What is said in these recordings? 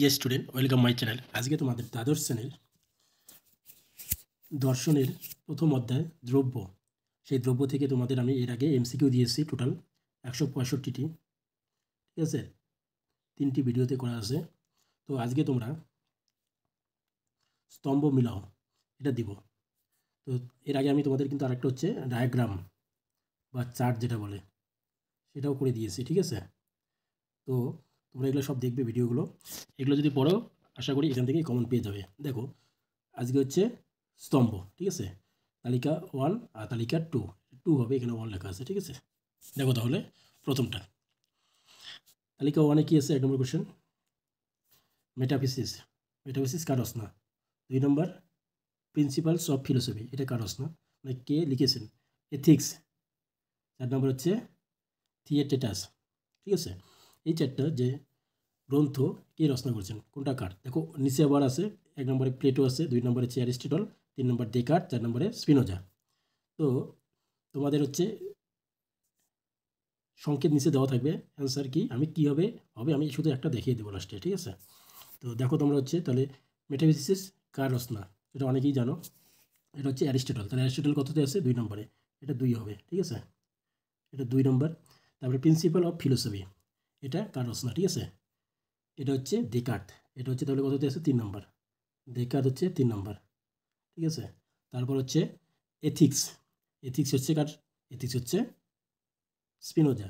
Dear student, welcome my channel. আজকে তোমাদের দ্বাদশ শ্রেণীর দর্শনের প্রথম অধ্যায় দ্রব্য, সেই দ্রব্য থেকে তোমাদের আমি এর আগে এমসিকিউ দিয়েছি টোটাল 165টি, ঠিক আছে, 3টি ভিডিওতে করা আছে। তো আজকে তোমরা স্তম্ভ মিলাও এটা দিব। তো এর আগে আমি তোমাদের কিন্তু আরেকটা হচ্ছে ডায়াগ্রাম বা চার্ট যেটা বলে সেটাও করে দিয়েছি, ঠিক আছে। তো তোমরা এগুলো সব দেখবে ভিডিওগুলো, এগুলো যদি পড়ো আশা করি এখান থেকেই কমন পেয়ে যাবে। দেখো আজকে হচ্ছে স্তম্ভ, ঠিক আছে, তালিকা 1 আর তালিকা 2 হবে, এখানে 1 লেখা আছে, ঠিক আছে। দেখো তাহলে প্রথমটা তালিকা 1-এ কি আছে? 1 নম্বর কোশ্চেন, মেটাফিজিক্স। মেটাফিজিক্স কার রচনা? 2 নম্বর প্রিন্সিপালস অফ ফিলোসফি, এটা কার রচনা, মানে কে লিখেছেন? এথিক্স। 4 নম্বর হচ্ছে থিয়েটেটাস, ঠিক আছে। এই চারটা যে গ্রন্থ কে রচনা করেছেন, কোনটা কার? দেখো নিচে আবার আছে, 1 নম্বরে প্লেটো আছে, 2 নম্বরে হচ্ছে অ্যারিস্টটল, 3 নম্বর ডেকার্ট, 4 নম্বরে স্পিনোজা। তো তোমাদের হচ্ছে সংকেত নিচে দেওয়া থাকবে, অ্যান্সার কি আমি কি হবে আমি শুধু একটা দেখিয়ে দেবো লাস্টে, ঠিক আছে। তো দেখো তোমরা হচ্ছে তাহলে মেটাফিজিক্স কার রচনা, এটা অনেকেই জানো, এটা হচ্ছে অ্যারিস্টটল। তাহলে অ্যারিস্টটল কততে আছে? 2 নম্বরে, এটা 2 হবে, ঠিক আছে, এটা 2 নম্বর। তারপরে প্রিন্সিপাল অফ ফিলোসফি, এটা কার রচনা, ঠিক আছে, এটা হচ্ছে ডেকার্ট, এটা হচ্ছে তাহলে কততে আছে? 3 নম্বর, ডেকার্ট হচ্ছে 3 নম্বর, ঠিক আছে। তারপর হচ্ছে এথিক্স, এথিক্স হচ্ছে কার? এথিক্স হচ্ছে স্পিনোজা,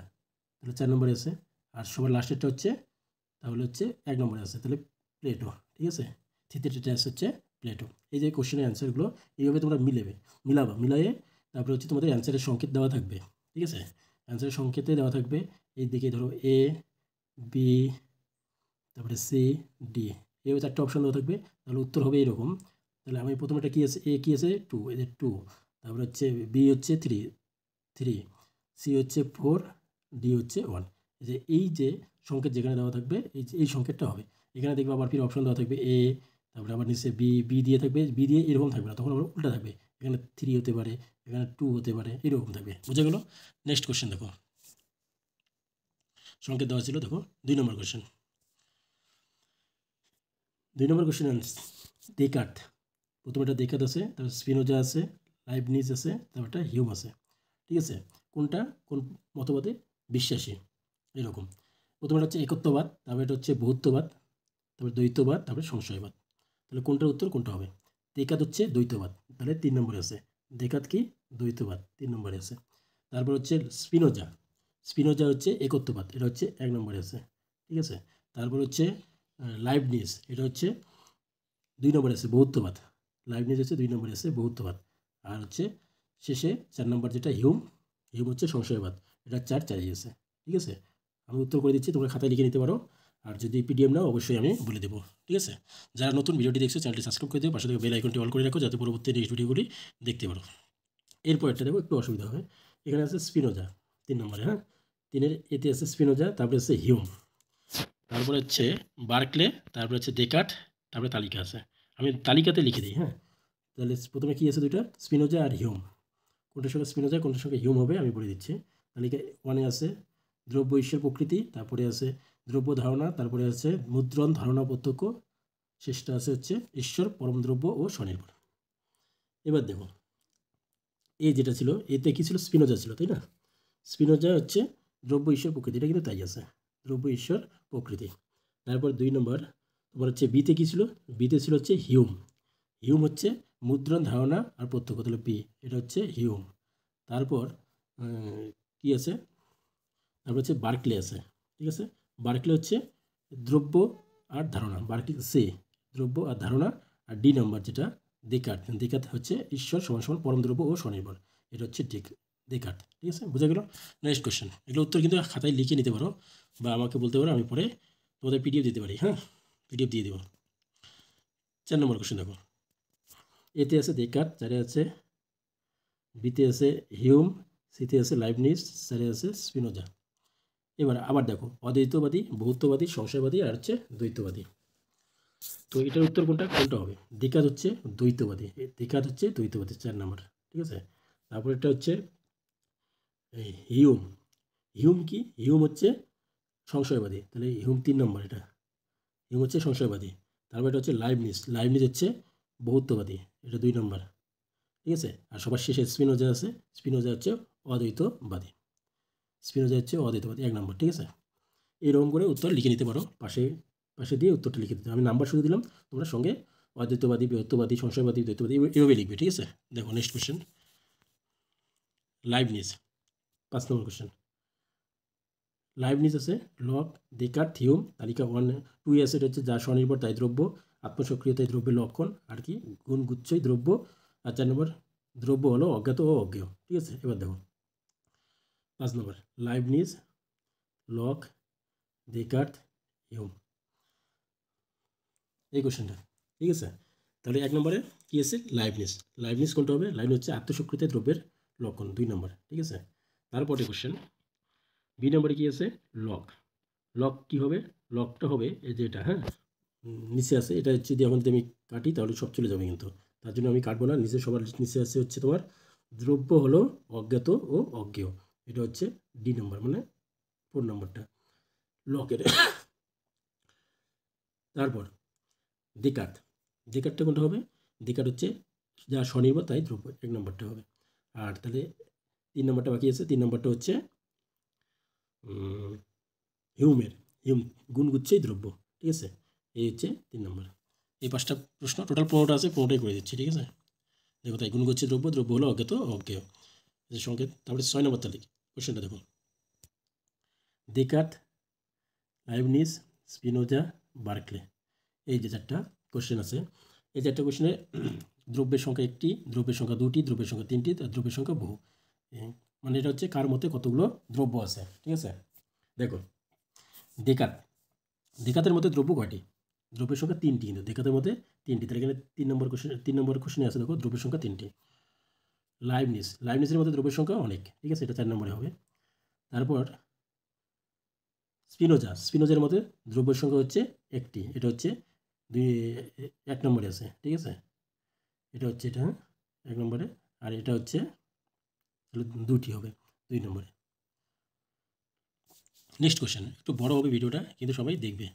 তাহলে 4 নম্বরে আছে। আর সবার লাস্টেরটা হচ্ছে তাহলে হচ্ছে 1 নম্বরে আছে, তাহলে প্লেটো, ঠিক আছে। থিয়েটেটাস হচ্ছে প্লেটো। এই যে কোশ্চেনের অ্যান্সারগুলো এইভাবে তোমরা মিলাইয়ে তারপরে হচ্ছে তোমাদের অ্যান্সারের সংকেত দেওয়া থাকবে, ঠিক আছে। অ্যান্সারের সংকেতে দেওয়া থাকবে এই দিকে, ধরো এ, বি, তারপরে সি, ডি, এইভাবে 4টে অপশান দেওয়া থাকবে। তাহলে উত্তর হবে এরকম। তাহলে আমি প্রথমটা কি আছে? এ কি আছে? 2, এদের 2। তারপরে হচ্ছে বি হচ্ছে 3, সি হচ্ছে 4, ডি হচ্ছে 1। এই যে সংকেত যেখানে দেওয়া থাকবে এই সংকেতটা হবে। এখানে দেখবে আবার ফির অপশন দেওয়া থাকবে এ, তারপরে আবার নিচে বি দিয়ে থাকবে, বি দিয়ে এরকম থাকবে না, তখন আবার উল্টা থাকবে, এখানে 3 হতে পারে, এখানে 2 হতে পারে, এরকম থাকবে। বুঝে গেল? নেক্সট কোশ্চেন দেখো, সংকেত দেওয়া ছিল, দেখো 2 নম্বর কোশ্চেন। 2 নম্বর কোশ্চেন ডেকার্ট, প্রথমটা ডেকার্ট আছে, তারপর স্পিনোজা আছে, লাইবনিজ আছে, তারপরটা হিউম আছে, ঠিক আছে। কোনটা কোন মতবাদে বিশ্বাসী, এরকম। প্রথমটা হচ্ছে একত্ববাদ, তারপর এটা হচ্ছে বহুত্ববাদ, তারপর দ্বৈতবাদ, তারপরে সংশয়বাদ। তাহলে কোনটার উত্তর কোনটা হবে? ডেকার্ট হচ্ছে দ্বৈতবাদ, তাহলে 3 নম্বরে আছে। ডেকার্ট কি? দ্বৈতবাদ, 3 নম্বরে আছে। তারপর হচ্ছে স্পিনোজা, স্পিনোজা হচ্ছে একত্ববাদ, এটা হচ্ছে 1 নম্বরে আছে, ঠিক আছে। তারপর হচ্ছে লাইবনিজ, এটা হচ্ছে 2 নম্বরে আছে, বহুত্ববাদ। লাইবনিজ হচ্ছে 2 নম্বরে আছে, বহুত্ববাদ। আর হচ্ছে শেষে 4 নম্বর যেটা হিউম হচ্ছে সংশয়বাদ, এটা 4 আছে, ঠিক আছে। আমি উত্তর করে দিচ্ছি, তোমরা খাতায় লিখে নিতে পারো, আর যদি পিডিএফ নাও অবশ্যই আমি বলে দেবো, ঠিক আছে। যারা নতুন ভিডিওটি দেখছো চ্যানেলটি সাবস্ক্রাইব করে দিও, পাশে থেকে বেল আইকনটি অল করে রাখো যাতে পরবর্তী নেক্সট ভিডিওগুলি দেখতে পারো। এরপরটা দেখো একটু অসুবিধা হবে, এখানে আছে স্পিনোজা 3 নম্বরে, হ্যাঁ, 3-এর এতে আছে স্পিনোজা, তারপরে আছে হিউম, তারপরে হচ্ছে বার্কলে, তারপরে হচ্ছে ডেকার্ট, তারপরে তালিকা আছে। আমি তালিকাতে লিখে দিই, হ্যাঁ। তাহলে প্রথমে কী আছে? 2টা, স্পিনোজা আর হিউম। কোনটার সঙ্গে স্পিনোজা, কোনটার সঙ্গে হিউম হবে আমি বলে দিচ্ছি। তালিকা 1-এ আছে দ্রব্য ঈশ্বর প্রকৃতি, তারপরে আছে দ্রব্য ধারণা, তারপরে আছে মুদ্রণ ধারণা প্রত্যক্ষ, শেষটা আছে হচ্ছে ঈশ্বর পরম দ্রব্য ও স্বনির্ভর। এবার দেখো এ যেটা ছিল, এতে কি ছিল? স্পিনোজা ছিল, তাই না? স্পিনোজা হচ্ছে দ্রব্য ঈশ্বর প্রকৃতি, এটা কিন্তু তাই আছে, দ্রব্য ঈশ্বর প্রকৃতি। তারপর 2 নম্বর তোমার হচ্ছে বিতে কী ছিল? বিতে ছিল হচ্ছে হিউম, হিউম হচ্ছে মুদ্রণ ধারণা আর প্রত্যক্ষ, তাহলে বি, এটা হচ্ছে হিউম। তারপর কি আছে? তারপর হচ্ছে বার্কলে আছে, ঠিক আছে। বার্কলে হচ্ছে দ্রব্য আর ধারণা, বার্কলে সে দ্রব্য আর ধারণা। আর ডি নম্বর যেটা ডেকার্ট হচ্ছে ঈশ্বর সমান সমান পরম দ্রব্য ও স্বনির্ভর, এটা হচ্ছে ডেকার্ট, ঠিক আছে। বুঝা গেল? নেক্সট কোশ্চেন, এগুলো উত্তর কিন্তু খাতায় লিখে নিতে পারো বা আমাকে বলতে পারো, আমি পরে তোমাদের পিডিএফ দিতে পারি, হ্যাঁ, পিডিএফ দিয়ে দেবো। 4 নম্বর কোশ্চেন দেখো, এতে আছে ডেকার্ট, 4-এ আছে, বিতে আছে হিউম, সিতে আছে লাইবনিজ, 4-এ আছে স্পিনোজা। এবার আবার দেখো অদ্বৈতবাদী, বহুত্ববাদী, সংশয়বাদী আর হচ্ছে দ্বৈতবাদী। তো এটার উত্তর কোনটা হবে? ডেকার্ট হচ্ছে দ্বৈতবাদী, ডেকার্ট হচ্ছে দ্বৈতবাদী, 4 নম্বর, ঠিক আছে। তারপর এটা হচ্ছে হিউম, হিউম কি? হিউম হচ্ছে সংশয়বাদী, তাহলে হিউম 3 নম্বর, এটা হিউম হচ্ছে সংশয়বাদী। তারপর এটা হচ্ছে লাইবনিজ হচ্ছে বহুত্ববাদী, এটা 2 নম্বর, ঠিক আছে। আর সবার শেষে স্পিনোজা আছে, স্পিনোজা হচ্ছে অদ্বৈতবাদী, 1 নম্বর, ঠিক আছে। এইরকম করে উত্তর লিখে নিতে পারো, পাশে দিয়ে উত্তরটা লিখে দিতে। আমি নাম্বার শুধু দিলাম, তোমরা সঙ্গে অদ্বৈতবাদী, বৃহত্তবাদী, সংশয়বাদী, দ্বৈতবাদী এভাবে লিখবে, ঠিক আছে। দেখো নেক্সট কোশ্চেন, লাইবনিজ 5 নম্বর কোশ্চেন। লাইবনিজ আছে লক, ডেকার্ট, হিউম। তালিকা 1-2 আছে, এটা হচ্ছে যা স্বনির্ভর তাই দ্রব্য, আত্মসক্রিয়তাই দ্রব্যের লক্ষণ, আর কি গুণগুচ্ছই দ্রব্য। আর 4 নম্বর দ্রব্য হলো অজ্ঞাত ও অজ্ঞেয়, ঠিক আছে। এবার দেখো 5 নম্বর, লাইবনিজ, লক, ডেকার্ট, হিউম, এই কোশ্চেনটা, ঠিক আছে। তাহলে 1 নম্বরে কী আছে, লাইবনিজ কোনটা হবে, লাইবনিজ হচ্ছে আত্মসক্রিয়তাই দ্রব্যের লক্ষণ, 2 নম্বর, ঠিক আছে। তারপরে কোশ্চেন বি নম্বরে কী আছে, লক কী হবে, লকটা হবে এই যে এটা, হ্যাঁ নিচে আছে, এটা হচ্ছে যদি এখন যদি আমি কাটি তাহলে সব চলে যাবে, কিন্তু তার জন্য আমি কাটবো না। নিচে সবার নিচে আছে হচ্ছে তোমার দ্রব্য হলো অজ্ঞাত ও অজ্ঞেয়, এটা হচ্ছে ডি নম্বর, মানে 4 নম্বরটা লকের। তারপর ডেকার্টটা কোনটা হবে, ডেকার্ট হচ্ছে যা স্বনির্ভর তাই দ্রব্য, 1 নম্বরটা হবে। আর তাহলে 3 নম্বরটা বাকি আছে, 3 নম্বরটা হচ্ছে হিউম গুণগুচ্ছই দ্রব্য, ঠিক আছে। এই হচ্ছে 3 নম্বর। এই 5টা প্রশ্ন টোটাল 15টা আছে, 15টাই করে দিচ্ছি, ঠিক আছে। দেখো তাই গুণগুচ্ছই দ্রব্য হলো অজ্ঞাত অজ্ঞেয়, এই সংকেত। তারপরে 6 নম্বর তালিকা কোশ্চেনটা দেখো, ডেকার্ট, লাইবনিজ, স্পিনোজা, বার্কলে, এই যে 4টা কোশ্চেন আছে। এই 4টা কোশ্চেনে দ্রব্যের সংখ্যা 1টি, দ্রব্যের সংখ্যা 2টি, দ্রব্যের সংখ্যা 3টি, আর দ্রব্যের সংখ্যা বহু, মানে এটা হচ্ছে কার মতে কতগুলো দ্রব্য আছে, ঠিক আছে। দেখো ডেকার্টের মধ্যে দ্রব্য কয়টি, দ্রব্যের সংখ্যা 3টি, কিন্তু ডেকার্টের মধ্যে 3টি, তাহলে এখানে 3 নম্বর কোশ্চেনে আছে, দেখো দ্রব্যের সংখ্যা 3টি। লাইবনিজের মধ্যে দ্রব্যের সংখ্যা অনেক, ঠিক আছে, এটা 4 নম্বরে হবে। তারপর স্পিনোজার মধ্যে দ্রব্যের সংখ্যা হচ্ছে 1টি, এটা হচ্ছে 1 নম্বরে আছে, ঠিক আছে। এটা হচ্ছে এটা 1 নম্বরে, আর এটা হচ্ছে 2টি হবে 2 নম্বরে। নেক্সট কোশ্চেন, একটু বড় হবে ভিডিওটা, কিন্তু সবাই দেখবে।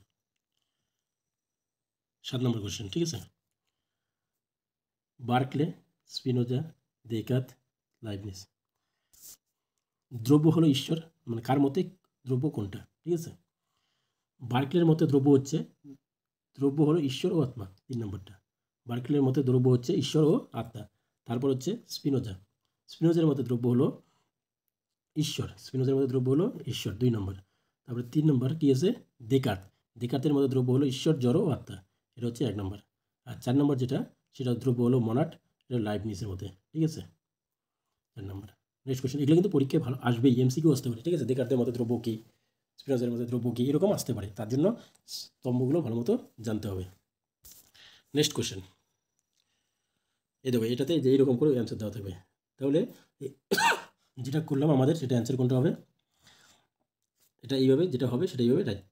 7 নম্বর কোশ্চেন, ঠিক আছে। বার্কলে, স্পিনোজা, ডেকার্ট, লাইবনিজ, দ্রব্য হলো ঈশ্বর, মানে কার মতে দ্রব্য কোনটা, ঠিক আছে। বার্কলের মতে দ্রব্য হলো ঈশ্বর ও আত্মা, 3 নম্বরটা। বার্কলের মতে দ্রব্য হচ্ছে ঈশ্বর ও আত্মা। তারপর হচ্ছে স্পিনোজার মতে দ্রব্য হলো ঈশ্বর, 2 নম্বর। তারপরে 3 নম্বর কি আছে, ডেকার্টের মধ্যে দ্রব্য হলো ঈশ্বর, জড় ও আত্মা, এটা হচ্ছে 1 নম্বর। আর 4 নম্বর যেটা, সেটা দ্রব্য হলো মনাড, এটা লাইবনিজের মধ্যে, ঠিক আছে, 4 নম্বর। নেক্সট কোশ্চেন, এগুলো কিন্তু পরীক্ষায় ভালো আসবেই, এমসিকিউ আসতে পারে, ঠিক আছে। ডেকার্টের মধ্যে দ্রব্য কী, স্পিনোজার মধ্যে দ্রব্য কী, এরকম আসতে পারে, তার জন্য স্তম্ভগুলো ভালো মতো জানতে হবে। নেক্সট কোশ্চেন, এই দেখো এটাতে যে এইরকম করে অ্যান্সার দেওয়া থাকবে, তাহলে যেটা করলাম আমাদের সেটা অ্যান্সার কোনটা হবে, এটা এইভাবে যেটা হবে সেটা এইভাবে রাইট,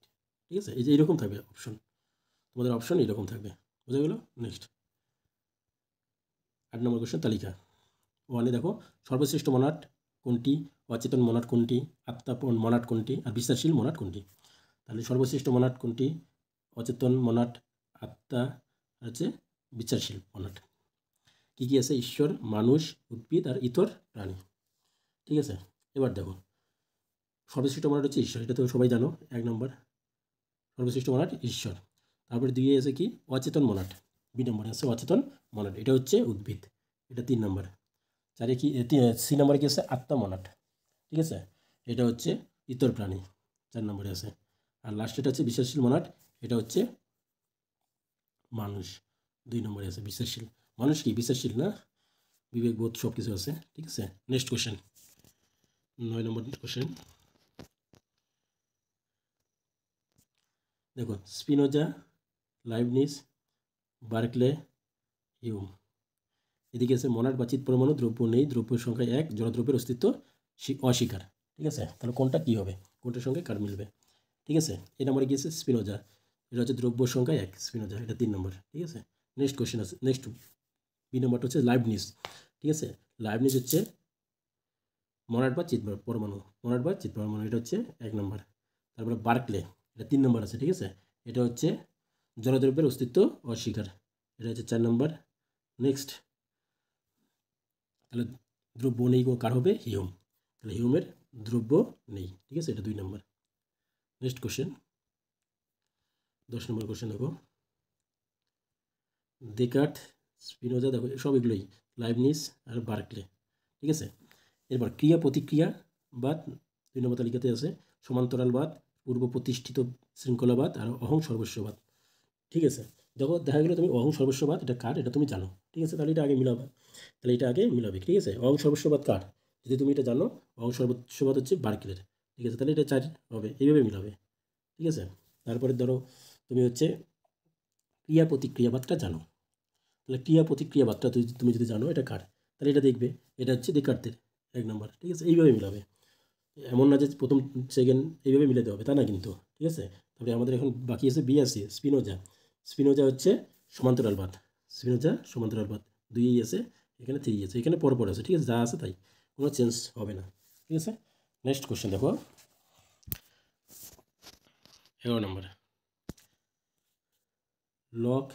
ঠিক আছে। এই যে এইরকম থাকবে অপশন, তোমাদের অপশন এইরকম থাকবে, বোঝা গেল। নেক্সট 8 নম্বর কোশ্চেন, তালিকা 1-এ দেখো সর্বশ্রেষ্ঠ মনাড কোনটি, অচেতন মনাড কোনটি, আত্মা মনাড কোনটি, আর বিশ্বাসশীল মনাড কোনটি। তাহলে সর্বশ্রেষ্ঠ মনাড কোনটি, অচেতন মনাড, আত্মা, হচ্ছে বিশ্বাসশীল মনাড। কী কী আছে, ঈশ্বর, মানুষ, উদ্ভিদ আর ইতর প্রাণী, ঠিক আছে। এবার দেখো সর্বশ্রেষ্ঠ মনাড হচ্ছে ঈশ্বর, এটা তো সবাই জানো, 1 নম্বর সর্বশ্রেষ্ঠ মনাড ঈশ্বর। তারপরে 2-এ আছে কি, অচেতন মনাড, বি নম্বরে আছে অচেতন মনাড, এটা হচ্ছে উদ্ভিদ, এটা 3 নম্বর। 4-এ কি, সি নম্বরে কি আছে, আত্মা মনাড, ঠিক আছে, এটা হচ্ছে ইতর প্রাণী, 4 নম্বরে আছে। আর লাস্টেটা হচ্ছে বিশ্বাসশীল মনাড, এটা হচ্ছে মানুষ, 2 নম্বরে আছে। বিশ্বাসশীল মানুষ কি বিশ্বাসশীল না, বিবেকবোধ সব কিছু আছে, ঠিক আছে। নেক্সট কোশ্চেন, 9 নম্বর কোশ্চেন, দেখো স্পিনোজা, লাইবনিজ, বার্কলে, হিউম। এদিকে আছে মনাড বা চিৎ পরমাণু, দ্রব্য নেই, দ্রব্যের সংখ্যা 1, জড়দ্রব্যের অস্তিত্ব অস্বীকার, ঠিক আছে। তাহলে কোনটা কী হবে, কোনটার সঙ্গে কার মিলবে, ঠিক আছে। এই নম্বরে গিয়েছে স্পিনোজা, এটা হচ্ছে দ্রব্য সংখ্যা 1, স্পিনোজা, এটা 3 নম্বর, ঠিক আছে। নেক্সট কোশ্চেন আছে, নেক্সট বি নম্বরটা হচ্ছে লাইবনিজ, ঠিক আছে। লাইবনিজ হচ্ছে মনাড বা চিৎ পরমাণু, এটা হচ্ছে 1 নম্বর। তারপরে বার্কলে, এটা 3 নম্বর আছে, ঠিক আছে, এটা হচ্ছে জড়দ্রব্যের অস্তিত্ব অস্বীকার, এটা হচ্ছে 4 নম্বর। নেক্সট, তাহলে দ্রব্য নেই কার হবে? হিউম। তাহলে হিউমের দ্রব্য নেই, ঠিক আছে, এটা 2 নম্বর। নেক্সট কোশ্চেন, 10 নম্বর কোশ্চেন দেখো, ডেকার্ট, স্পিনোজা, দেখো সব এগুলোই, লাইবনিজ আর বার্কলে, ঠিক আছে। এরপর ক্রিয়া প্রতিক্রিয়াবাদ 2 নম্বর তালিকাতে আছে, সমান্তরালবাদ, পূর্ব প্রতিষ্ঠিত শৃঙ্খলাবাদ আর অহং সর্বস্ববাদ, ঠিক আছে। দেখো দেখা গেলো তুমি অহং সর্বস্ববাদ এটা কার, এটা তুমি জানো, ঠিক আছে, তাহলে এটা আগে মিলাবে, তাহলে এটা আগে মিলাবে, ঠিক আছে। অহং সর্বস্ববাদ কার, যদি তুমি এটা জানো, অহং সর্বস্ববাদ হচ্ছে বার্কলের, ঠিক আছে, তাহলে এটা 4 হবে, এইভাবে মিলাবে, ঠিক আছে। তারপরে ধরো তুমি হচ্ছে ক্রিয়া প্রতিক্রিয়াবাদটা জানো, তাহলে ক্রিয়া প্রতিক্রিয়াবাদটা তুমি যদি জানো এটা কার, তাহলে এটা দেখবে এটা হচ্ছে ডেকার্তের 1 নম্বর, ঠিক আছে, এইভাবে মিলাবে। এমন না যে প্রথম সেকেন্ড এইভাবে মিলাতে হবে, তা না কিন্তু, ঠিক আছে। তারপরে আমাদের এখন বাকি আছে বি আর সি, স্পিনোজা। স্পিনোজা হচ্ছে সমান্তরালবাদ, স্পিনোজা সমান্তরালবাদ 2 আছে, এখানে 3 আছে, এখানে পরপর আছে, ঠিক আছে, যা আছে তাই, কোনো চেঞ্জ হবে না, ঠিক আছে। নেক্সট কোশ্চেন দেখো, 11 নম্বর, Locke,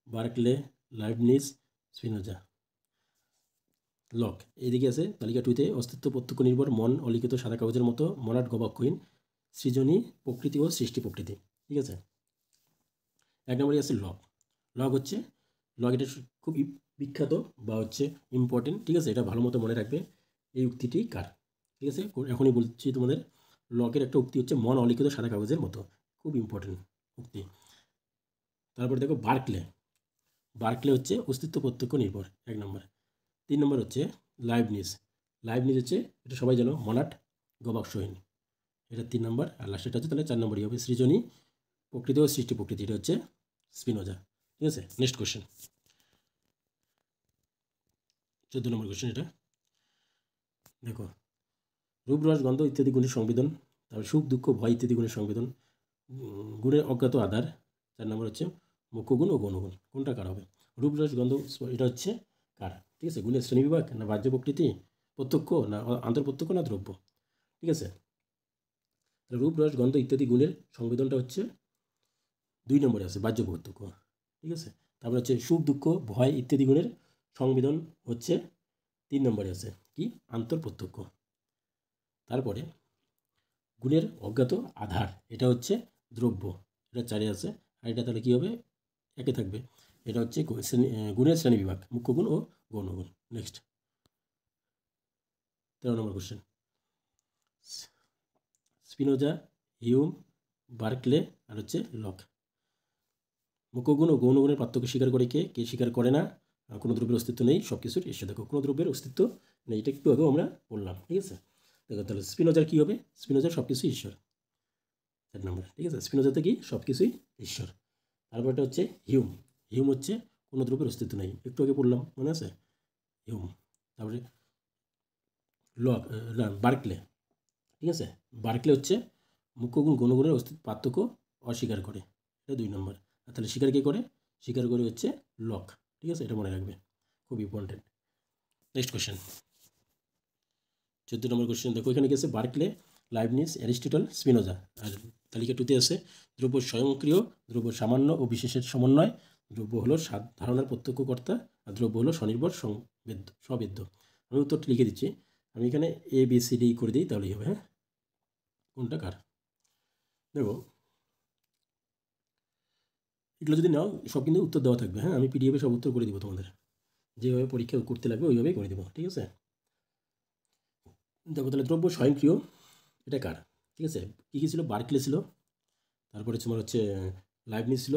Berkeley, Leibniz, Spinoza. Locke এদিকে আছে তালিকা 2তে, অস্তিত্ব প্রত্যক্ষ নির্ভর, মন অলিখিত সাদা কাগজের মতো, মনাট গবাক্ষহীন, সৃজনী প্রকৃতি ও সৃষ্টি প্রকৃতি, ঠিক আছে। 1 নম্বরে আছে লক। লক হচ্ছে, লক এটা খুব বিখ্যাত বা হচ্ছে ইম্পর্টেন্ট, ঠিক আছে, এটা ভালো মতো মনে রাখবে। এই উক্তিটি কার, ঠিক আছে, এখনই বলছি তোমাদের। লকের একটা উক্তি হচ্ছে মন অলিখিত সাদা কাগজের মতো, খুব ইম্পর্টেন্ট উক্তি। তারপরে দেখো বার্কলে, বার্কলে হচ্ছে অস্তিত্ব প্রত্যক্ষ নির্ভর 1 নম্বর। 3 নম্বর হচ্ছে লাইবনিজ, লাইবনিজ হচ্ছে এটা সবাই জানো, মনাট গবাক্ষহীন, এটা 3 নম্বর। আর লাস্টেটা হচ্ছে তাহলে 4 নম্বরই হবে, সৃজনী প্রকৃতি ও সৃষ্টি প্রকৃতি, এটা হচ্ছে স্পিনোজা, ঠিক আছে। নেক্সট কোশ্চেন, 14 নম্বর কোশ্চেন, এটা দেখো, রূপ রস গন্ধ ইত্যাদি গুণের সংবেদন, তারপর সুখ দুঃখ ভয় ইত্যাদি গুণের সংবেদন, গুণের অজ্ঞাত আধার। 4 নম্বর হচ্ছে মুখ্য গুণ ও গৌণগুণ, কোনটা কার হবে? রূপ রস গন্ধ এটা হচ্ছে কার, ঠিক আছে, গুণের শ্রেণীবিভাগ না বাহ্য প্রকৃতি, প্রত্যক্ষ না আন্তর্প্রত্যক্ষ না দ্রব্য, ঠিক আছে। রূপ রস গন্ধ ইত্যাদি গুণের সংবেদনটা হচ্ছে 2 নম্বরে আছে, বাহ্য প্রত্যক্ষ, ঠিক আছে। তারপরে হচ্ছে সুখ দুঃখ ভয় ইত্যাদি গুণের সংবেদন হচ্ছে 3 নম্বরে আছে, কি? আন্তর্প্রত্যক্ষ। তারপরে গুণের অজ্ঞাত আধার, এটা হচ্ছে দ্রব্য, এটা 4 আছে। আর এটা তাহলে কী হবে? 1 থাকবে, এটা হচ্ছে গুণের শ্রেণী বিভাগ, মুখ্য গুণ ও গৌণ গুণ। নেক্সট 13 নম্বর কোশ্চেন, স্পিনোজা, হিউম, বার্কলে আর হচ্ছে লক। মুখ্য গুণ ও গৌণ গুণের পার্থক্য স্বীকার করে কে? কে স্বীকার করে না? কোনো দ্রব্যের অস্তিত্ব নেই, সব কিছুর ঈশ্বর। দেখো কোনো দ্রব্যের অস্তিত্ব নেই, এটা একটু আগেও আমরা বললাম, ঠিক আছে। দেখো তাহলে স্পিনোজার কী হবে? স্পিনোজার সব কিছুই ঈশ্বর, 4 নম্বর, ঠিক আছে, স্পিনোজাতে কি সব কিছুই ঈশ্বর। তারপরটা হচ্ছে হিউম, হিউম হচ্ছে কোনো দ্রব্যের অস্তিত্ব নেই, একটু আগে পড়লাম, মনে আছে? হিউম। তারপরে লক, বার্কলে, ঠিক আছে, বার্কলে হচ্ছে মুখ্য গুণ গৌণগুণের অস্তিত্ব পার্থক্য অস্বীকার করে, এটা 2 নম্বর। আর তাহলে স্বীকার কে করে? স্বীকার করে হচ্ছে লক, ঠিক আছে, এটা মনে রাখবে, খুব ইম্পর্টেন্ট। নেক্সট কোশ্চেন, 14 নম্বর কোশ্চেন দেখো, এখানে কি আছে? Berkeley, Leibniz, Aristotle, Spinoza. আর তালিকা 2তে আছে দ্রব্য স্বয়ংক্রিয়, দ্রব্য সামান্য ও বিশেষের সমন্বয়, দ্রব্য হলো ধারণার প্রত্যক্ষকর্তা, আর দ্রব্য হলো স্বনির্ভর সবেদ্য। আমি উত্তরটি লিখে দিচ্ছি, আমি এখানে এ বি সি ডি করে দিই, তাহলেই হবে। হ্যাঁ, কোনটা কার? দেখো এগুলো যদি নাও সব কিন্তু উত্তর দেওয়া থাকবে, হ্যাঁ, আমি পিডিএফে সব উত্তর করে দিব তোমাদের, যেভাবে পরীক্ষা করতে লাগবে ওইভাবেই করে দেবো, ঠিক আছে। দেখো তাহলে দ্রব্য স্বয়ংক্রিয়, এটা কার? ঠিক আছে, কী কী ছিল? বার্কলে ছিল, তারপরে তোমার হচ্ছে লাইবনিজ ছিল,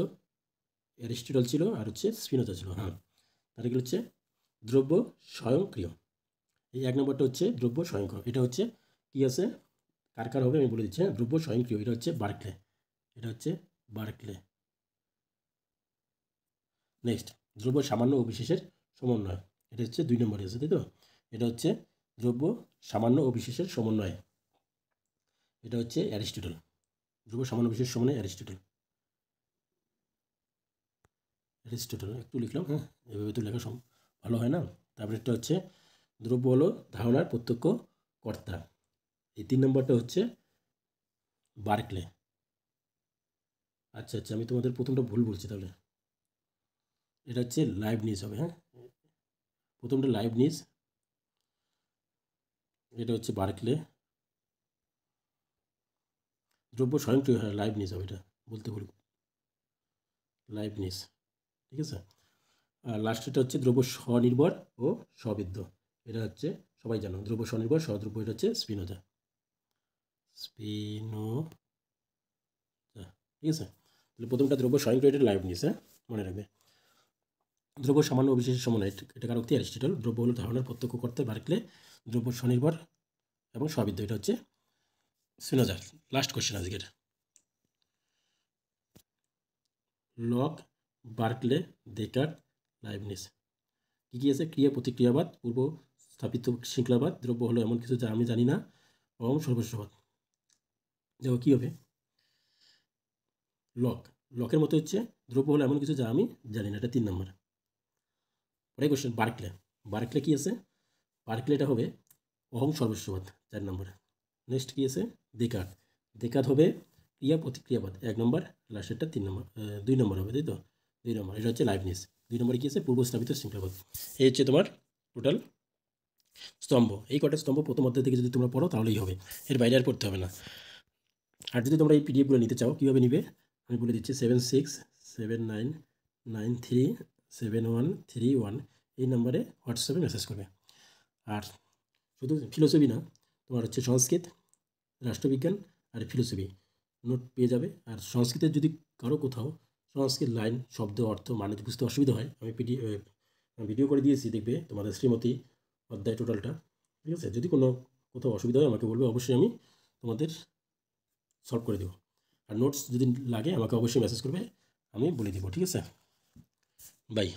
অ্যারিস্টটল ছিল, আর হচ্ছে স্পিনোজা ছিল। হ্যাঁ, তার এগুলো হচ্ছে দ্রব্য স্বয়ংক্রিয়। এই 1 নম্বরটা হচ্ছে দ্রব্য স্বয়ংক্রিয়, এটা হচ্ছে কি আছে, কার কার হবে আমি বলে দিচ্ছি। হ্যাঁ, দ্রব্য স্বয়ংক্রিয় এটা হচ্ছে বার্কলে, এটা হচ্ছে বার্কলে। নেক্সট, দ্রব্য সামান্য ও বিশেষের সমন্বয়, এটা হচ্ছে 2 নম্বরে আছে, তাই তো? এটা হচ্ছে দ্রব্য সামান্য ও বিশেষের সমন্বয়, এটা হচ্ছে অ্যারিস্টটল। দ্রব্য সামান্য বিশেষ সমন্বয় অ্যারিস্টটল, অ্যারিস্টটল একটু লিখলাম, হ্যাঁ, এভাবে তো লেখা ভালো হয় না। তারপরে একটা হচ্ছে দ্রব্য হলো ধারণার প্রত্যক্ষ কর্তা, এই 3 নম্বরটা হচ্ছে বার্কলে। আচ্ছা আচ্ছা, আমি তোমাদের প্রথমটা ভুল বলছি তাহলে। এটা হচ্ছে লাইবনিজ হবে। হ্যাঁ, প্রথমটা লাইবনিজ, এটা হচ্ছে বার্কলে। দ্রব্য স্বয়ংক্রিয়, হ্যাঁ লাইবনিজ হবে, এটা বলতে ভুল, লাইবনিজ। ঠিক আছে। আর লাস্টেরটা হচ্ছে দ্রব্য স্বনির্ভর ও স্ববিদ্ধ। এটা হচ্ছে সবাই জানো, দ্রব্য স্বনির্ভর সদ্রব্য, এটা হচ্ছে স্পিনোজা। স্পিনোজা, ঠিক আছে। তাহলে প্রথমটা দ্রব্য স্বয়ংক্রিয়, এটা লাইবনিজ, হ্যাঁ মনে রাখবে। দ্রব্য সামান্য ও বিশেষ সমন্বয়, এটা কার উক্তি? অ্যারিস্টটল। দ্রব্য হলো ধারণার প্রত্যক্ষ করতে, বার্কলে। দ্রব্য স্বনির্ভর এবং স্ববিদ্ধ, এটা হচ্ছে স্পিনোজা। লাস্ট কোশ্চেন আজকের। Locke, Berkeley, Descartes, Leibniz. কী কী আছে? ক্রিয়া প্রতিক্রিয়াবাদ, পূর্ব স্থাপিত শৃঙ্খলাবাদ, দ্রব্য হলো এমন কিছু যা আমি জানি না, এবং সর্বস্ববাদ। দেখো কী হবে। লকের মতো হচ্ছে দ্রব্য হলো এমন কিছু যা আমি জানি না, এটা 3 নম্বর। পরে কোশ্চেন বার্কলে কী আছে? বার্কলে এটা হবে অহং সর্বস্ববাদ, 4 নম্বর। নেক্সট কী আছে? দেকাত হবে ক্রিয়া প্রতিক্রিয়াবাদ, 1 নম্বর। লাস্টেরটা 3 নম্বর, 2 নম্বর হবে, তাই তো? 2 নম্বর, এটা হচ্ছে লাইবনিজ। 2 নম্বরে কী আছে? পূর্বস্থাপিত শৃঙ্খলাবাদ। এই হচ্ছে তোমার টোটাল স্তম্ভ। এই কটা স্তম্ভ প্রথম অধ্যায় থেকে যদি তোমরা পড়ো তাহলেই হবে, এর বাইরে আর পড়তে হবে না। আর যদি তোমরা এই পিডিএফগুলো নিতে চাও, কীভাবে নিবে আমি বলে দিচ্ছি। 7679937131 এই নাম্বারে হোয়াটসঅ্যাপে মেসেজ করবে। আর শুধু ফিলোসফি না, তোমার হচ্ছে সংস্কৃত, রাষ্ট্রবিজ্ঞান আর ফিলোসফি নোট পেয়ে যাবে। আর সংস্কৃতের যদি কারো কোথাও সংস্কৃত লাইন, শব্দ, অর্থ, মানে বুঝতে অসুবিধা হয়, আমি ভিডিও করে দিয়েছি, দেখবে তোমাদের শ্রীমতী অধ্যায় টোটালটা। ঠিক আছে, যদি কোনো কোথাও অসুবিধা হয় আমাকে বলবে, অবশ্যই আমি তোমাদের সলভ করে দেবো। আর নোটস যদি লাগে আমাকে অবশ্যই মেসেজ করবে, আমি বলে দেবো। ঠিক আছে, বাই।